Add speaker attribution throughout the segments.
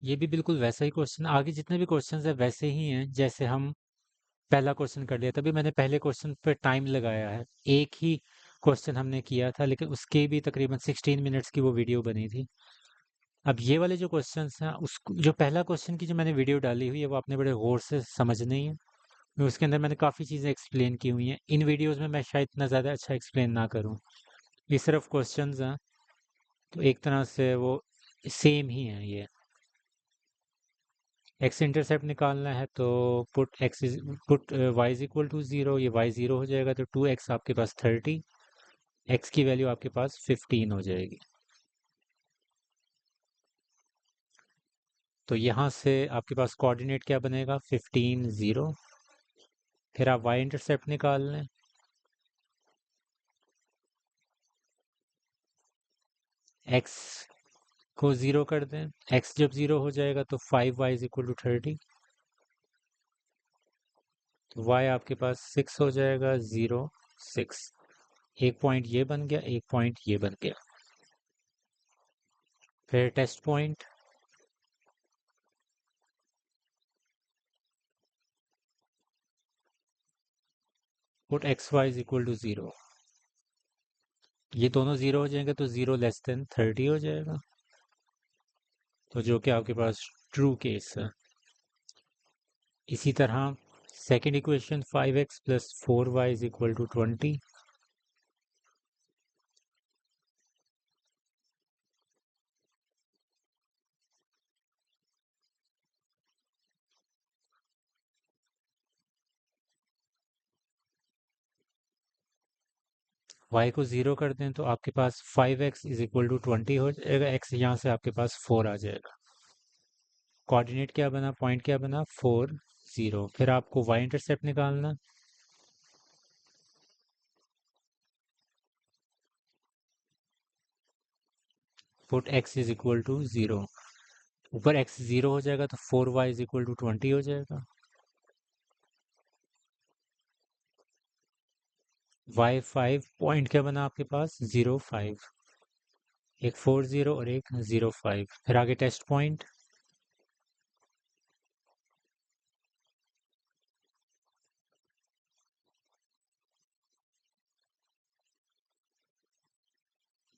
Speaker 1: ये भी बिल्कुल वैसा ही क्वेश्चन, आगे जितने भी क्वेश्चंस है वैसे ही हैं जैसे हम पहला क्वेश्चन कर लिया। तभी मैंने पहले क्वेश्चन पे टाइम लगाया है। एक ही क्वेश्चन हमने किया था लेकिन उसके भी तकरीबन 16 मिनट्स की वो वीडियो बनी थी। अब ये वाले जो क्वेश्चंस हैं, उस जो पहला क्वेश्चन की जो मैंने वीडियो डाली हुई है वो आपने बड़े गौर से समझनी है। उसके अंदर मैंने काफ़ी चीज़ें एक्सप्लेन की हुई हैं। इन वीडियोस में मैं शायद इतना ज़्यादा अच्छा एक्सप्लेन ना करूँ। ये सिर्फ क्वेश्चंस हैं, तो एक तरह से वो सेम ही हैं ये। एक्स इंटरसेप्ट निकालना है तो put Y is equal to zero, ये वाई ज़ीरो हो जाएगा तो 2x आपके पास 30, एक्स की वैल्यू आपके पास 15 हो जाएगी। तो यहाँ से आपके पास कोऑर्डिनेट क्या बनेगा, 15 0। फिर आप वाई इंटरसेप्ट निकाल लें। एक्स को ज़ीरो कर दें, एक्स जब ज़ीरो हो जाएगा तो 5y इज इक्वल टू 30। तो y आपके पास 6 हो जाएगा, 0 6। एक पॉइंट ये बन गया, एक पॉइंट ये बन गया। फिर test point, put X Y is equal to 0। ये दोनों 0 हो जाएंगे तो 0 लेस देन 30 हो जाएगा, तो जो कि आपके पास ट्रू केस है। इसी तरह second equation 5x plus 4y is equal to 20। y को 0 कर दें तो आपके पास 5x इज इक्वल टू 20 हो जाएगा, x यहाँ से आपके पास 4 आ जाएगा। कोऑर्डिनेट क्या बना, पॉइंट क्या बना, 4 0। फिर आपको y इंटरसेप्ट निकालना। Put x is equal to 0। ऊपर x 0 हो जाएगा तो 4y इज इक्वल टू 20 हो जाएगा। y 5, पॉइंट क्या बना आपके पास, 0 5। एक 4 0 और एक 0 5। फिर आगे टेस्ट पॉइंट,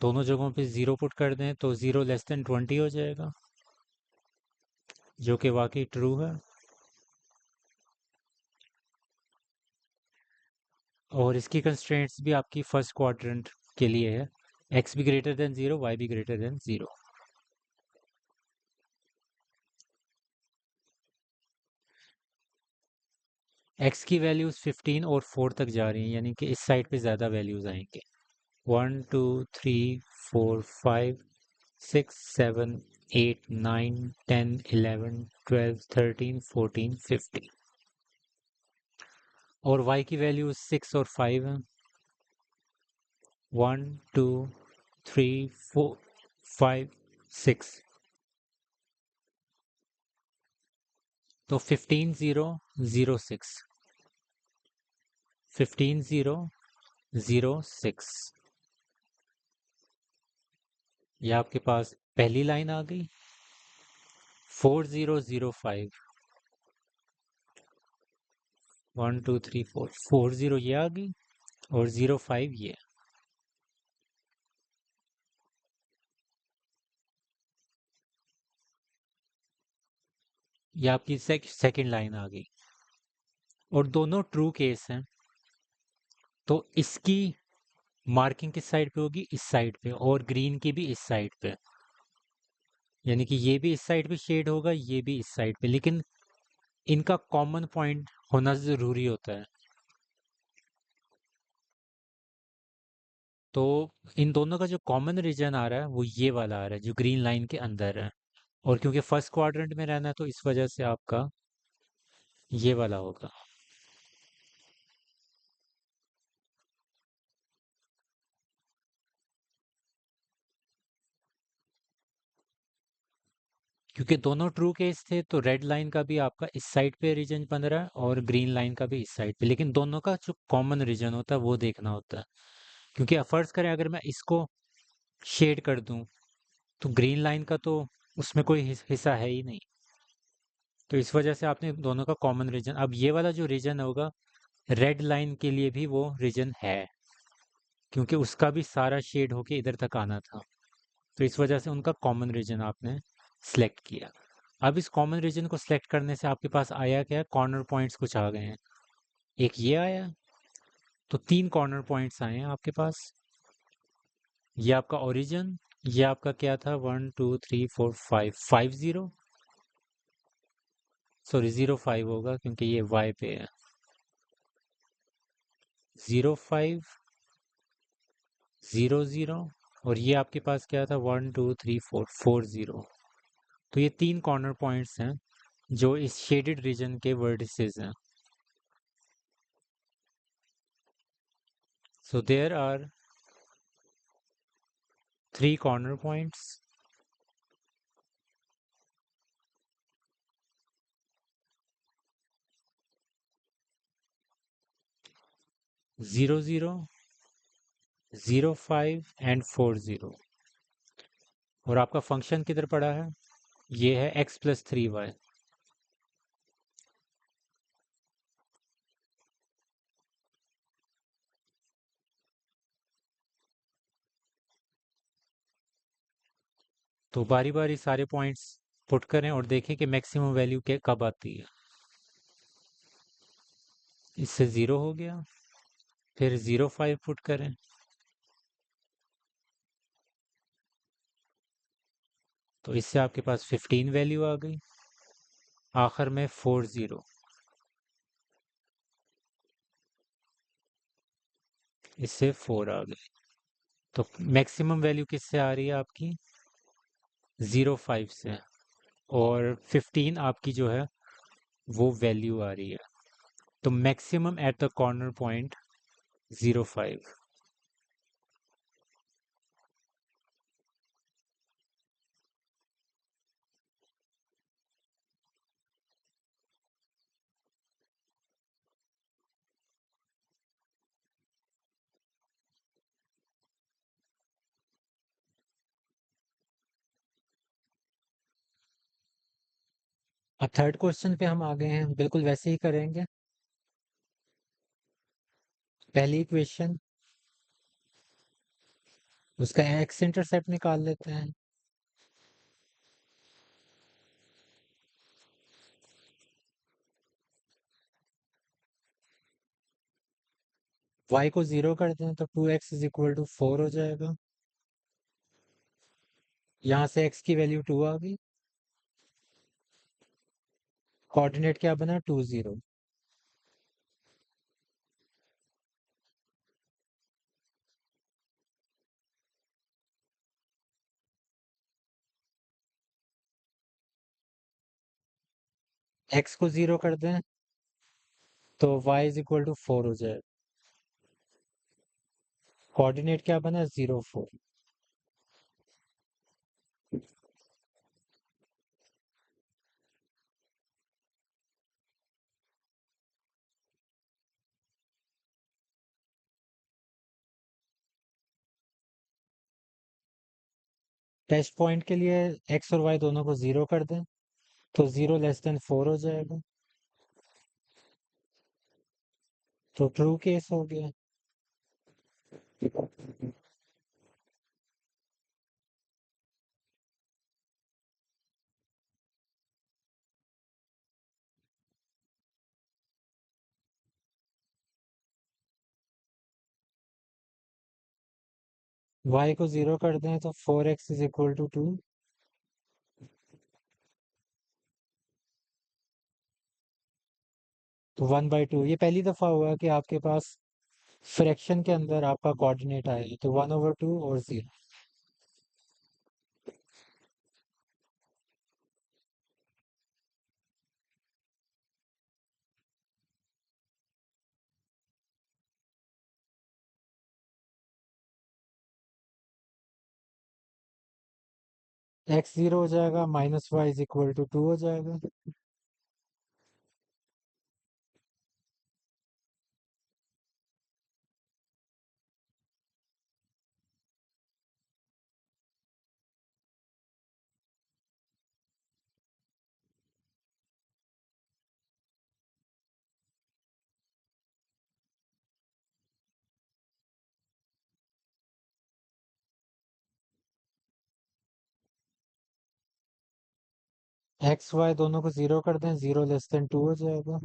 Speaker 1: दोनों जगहों पे 0 पुट कर दें तो 0 लेस देन 20 हो जाएगा, जो कि वाकई ट्रू है। और इसकी कंस्ट्रेंट्स भी आपकी फर्स्ट क्वाड्रेंट के लिए है, x भी ग्रेटर देन 0, y भी ग्रेटर देन 0। x की वैल्यूज 15 और 4 तक जा रही हैं, यानी कि इस साइड पे ज़्यादा वैल्यूज आएंगे। 1 2 3 4 5 6 7 8 9 10 11 12 13 14 15। और y की वैल्यूज 6 और 5 हैं। 1 2 3 4 5 6। तो 15 0 0 6, 15 0 0 6। ये आपके पास पहली लाइन आ गई। 4 0 0 5, 1 2 3 4 4 0 ये आ गई, और 0 5 ये। ये आपकी सेकंड लाइन आ गई। और दोनों ट्रू केस हैं, तो इसकी मार्किंग किस साइड पे होगी, इस साइड पे, और ग्रीन की भी इस साइड पे। यानी कि ये भी इस साइड पे शेड होगा, ये भी इस साइड पे, लेकिन इनका कॉमन पॉइंट होना जरूरी होता है। तो इन दोनों का जो कॉमन रीजन आ रहा है वो ये वाला आ रहा है जो ग्रीन लाइन के अंदर है। और क्योंकि फर्स्ट क्वाड्रेंट में रहना है तो इस वजह से आपका ये वाला होगा। क्योंकि दोनों ट्रू केस थे तो रेड लाइन का भी आपका इस साइड पे रीजन बन रहा है और ग्रीन लाइन का भी इस साइड पे, लेकिन दोनों का जो कॉमन रीजन होता है वो देखना होता है। क्योंकि फर्ज करें अगर मैं इसको शेड कर दूं तो ग्रीन लाइन का तो उसमें कोई हिस्सा है ही नहीं। तो इस वजह से आपने दोनों का कॉमन रीजन, अब ये वाला जो रीजन होगा रेड लाइन के लिए भी वो रीजन है, क्योंकि उसका भी सारा शेड होके इधर तक आना था। तो इस वजह से उनका कॉमन रीजन आपने सिलेक्ट किया। अब इस कॉमन रीजन को सिलेक्ट करने से आपके पास आया क्या, कॉर्नर पॉइंट्स कुछ आ गए हैं। एक ये आया, तो 3 कॉर्नर पॉइंट्स आए हैं आपके पास। ये आपका ओरिजिन, ये आपका क्या था, 1 2 3 4 5 5 0, सॉरी 0 5 होगा क्योंकि ये y पे है। 0 5 0 0, और ये आपके पास क्या था, 1 2 3 4 4 0। तो ये 3 कॉर्नर पॉइंट्स हैं जो इस शेडेड रीजन के वर्टिसेस हैं। So there are 3 corner points, 0 0 0 5 and 4 0। और आपका फंक्शन किधर पड़ा है, ये है x+3y। तो बारी बारी सारे पॉइंट्स पुट करें और देखें कि मैक्सिमम वैल्यू के कब आती है। इससे 0 हो गया, फिर 0 5 पुट करें, तो इससे आपके पास 15 वैल्यू आ गई। आखिर में 4 0, इससे 4 आ गई। तो मैक्सिमम वैल्यू किससे आ रही है आपकी, 0 5 से, और 15 आपकी जो है वो वैल्यू आ रही है। तो maximum at the corner point 0 5। अब थर्ड क्वेश्चन पे हम आ गए हैं, बिल्कुल वैसे ही करेंगे। पहली इक्वेशन, उसका एक्स इंटरसेप्ट निकाल लेते हैं। y को 0 कर दें तो 2x = 4 हो जाएगा। यहाँ से x की वैल्यू 2 आ गई। कोऑर्डिनेट क्या बना, 2 0। x को 0 कर दें तो y = 4 हो जाएगा। कोऑर्डिनेट क्या बना, 0 4। टेस्ट पॉइंट के लिए x और y दोनों को 0 कर दें तो 0 <4 हो जाएगा। तो ट्रू केस हो गया। y को 0 कर दें तो 4x = 2। तो 1/2, ये पहली दफा हुआ कि आपके पास फ्रैक्शन के अंदर आपका कोऑर्डिनेट आए, तो 1/2 और 0। x 0 हो जाएगा, -y = 2 हो जाएगा। एक्स वाई दोनों को जीरो कर दें, 0 <2 हो जाएगा।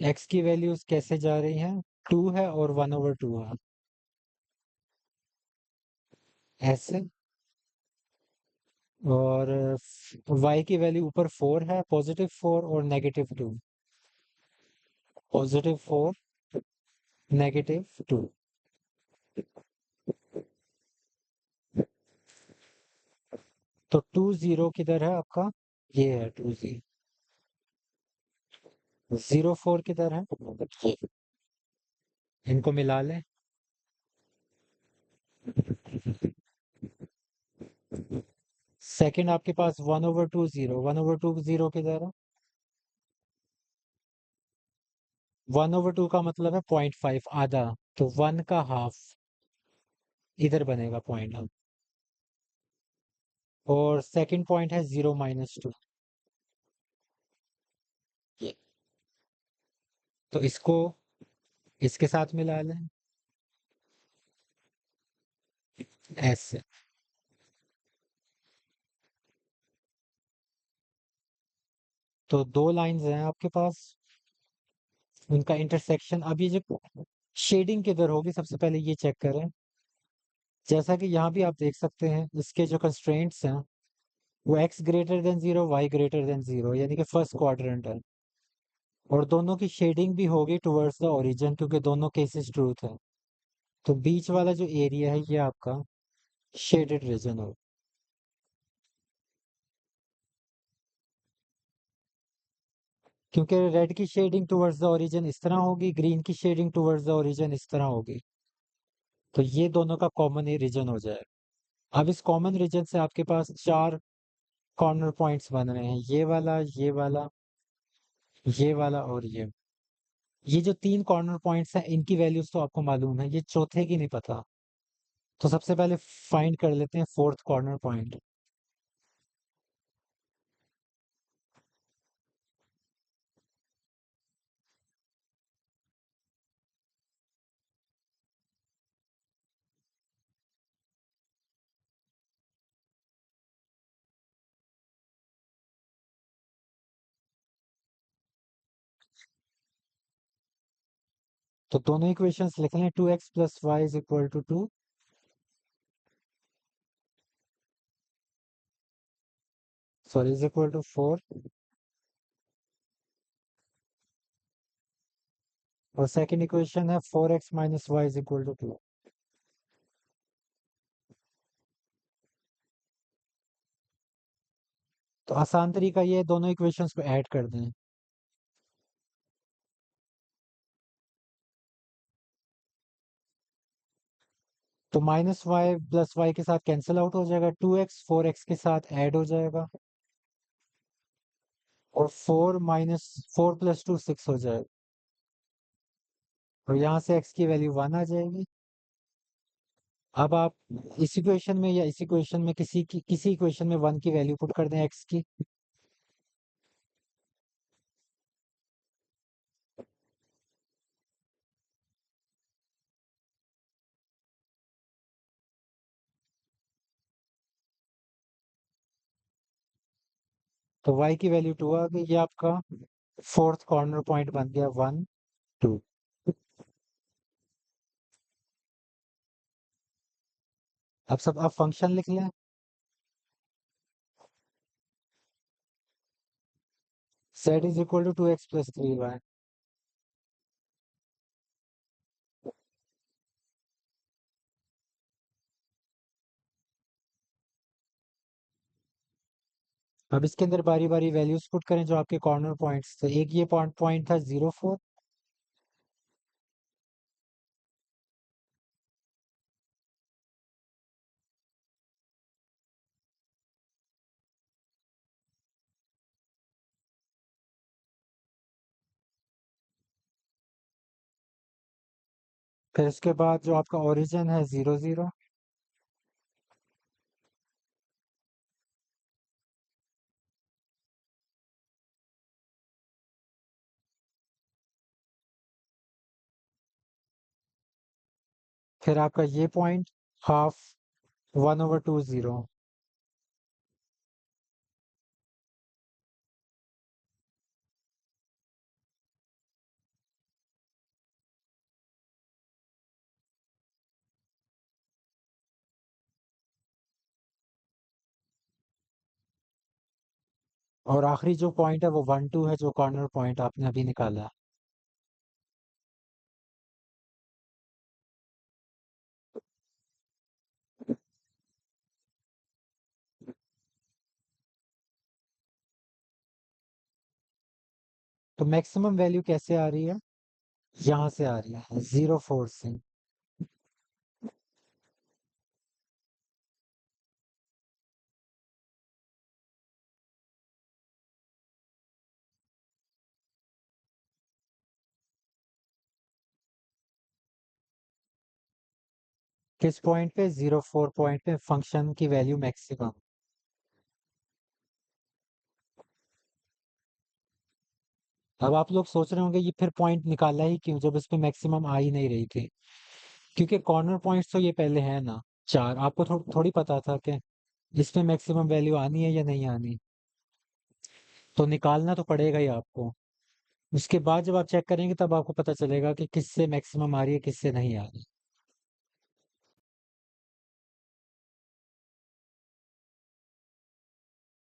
Speaker 1: एक्स की वैल्यूज कैसे जा रही हैं? 2 है और 1/2 है। ऐसे। और वाई की वैल्यू ऊपर 4 है, +4 और -2। +4, -2। तो 2 0 किधर है आपका? ये है 2 0। 0 4 किधर है? ये। इनको मिला लें। सेकंड आपके पास 1/2 0, 1/2 0 किधर है? 1/2 का मतलब है 0.5, आधा। तो 1 का हाफ इधर बनेगा पॉइंट अब। और सेकंड पॉइंट है 0 - 2। ये। तो इसको इसके साथ मिला लें। ऐसे। तो दो लाइंस हैं आपके पास, उनका इंटरसेक्शन। अब ये जो शेडिंग किधर होगी, सबसे पहले ये चेक करें। जैसा कि यहाँ भी आप देख सकते हैं, इसके जो कंस्ट्रेंट्स हैं वो x 0, y 0, यानी कि फर्स्ट क्वाड्रेंट है। और दोनों की शेडिंग भी होगी टुवर्ड्स द ओरिजिन, क्योंकि दोनों केसेस ट्रूथ है। तो बीच वाला जो एरिया है ये आपका शेडेड रीजन हो। क्योंकि रेड की शेडिंग टुवर्ड्स द ओरिजिन इस तरह होगी, ग्रीन की शेडिंग टुवर्ड्स द ओरिजिन इस तरह होगी। तो ये दोनों का कॉमन रीजन हो जाएगा। अब इस कॉमन रीजन से आपके पास चार कॉर्नर पॉइंट्स बन रहे हैं, ये वाला, ये वाला और ये जो तीन कॉर्नर पॉइंट्स हैं इनकी वैल्यूज तो आपको मालूम है, ये चौथे की नहीं पता। तो सबसे पहले फाइंड कर लेते हैं फोर्थ कॉर्नर पॉइंट। तो दोनों इक्वेशंस लिख लें, 2x + y = 2। सॉरी, =4। और सेकंड इक्वेशन है 4x - y = 2। तो आसान तरीका ये है, दोनों इक्वेशंस को ऐड कर दें। तो -y + y के साथ कैंसिल आउट हो जाएगा, 2x 4x के साथ ऐड हो जाएगा। और 4 + 2 6 हो जाएगा। और यहाँ से x की वैल्यू 1 आ जाएगी। अब आप इस इक्वेशन में या इस इक्वेशन में किसी इक्वेशन में 1 की वैल्यू पुट कर दें x की। तो y की वैल्यू 2 आ गई, ये आपका फोर्थ कॉर्नर पॉइंट बन गया, 1 2। अब फंक्शन लिख लें। z = 2x + 3y। अब इसके अंदर बारी बारी वैल्यूज पुट करें जो आपके कॉर्नर पॉइंट्स थे। एक ये पॉइंट था 0 4। फिर उसके बाद जो आपका ओरिजिन है 0 0। फिर आपका ये पॉइंट हाफ 1/2 0। और आखिरी जो पॉइंट है वो 1 2 है, जो कॉर्नर पॉइंट आपने अभी निकाला। तो मैक्सिमम वैल्यू कैसे आ रही है? यहाँ से आ रही है 0 4 से। किस पॉइंट पे? 0 4 पॉइंट पे फंक्शन की वैल्यू मैक्सिमम। अब आप लोग सोच रहे होंगे ये फिर पॉइंट निकाला ही क्यों जब इस पे मैक्सिमम आ ही नहीं रही थी? क्योंकि कॉर्नर पॉइंट्स तो ये पहले है ना, चार। आपको थोड़ी पता था कि इसमें मैक्सिमम वैल्यू आनी है या नहीं आनी। तो निकालना तो पड़ेगा ही आपको। उसके बाद जब आप चेक करेंगे तब आपको पता चलेगा कि किससे मैक्सिमम आ रही है, किससे नहीं आ रही।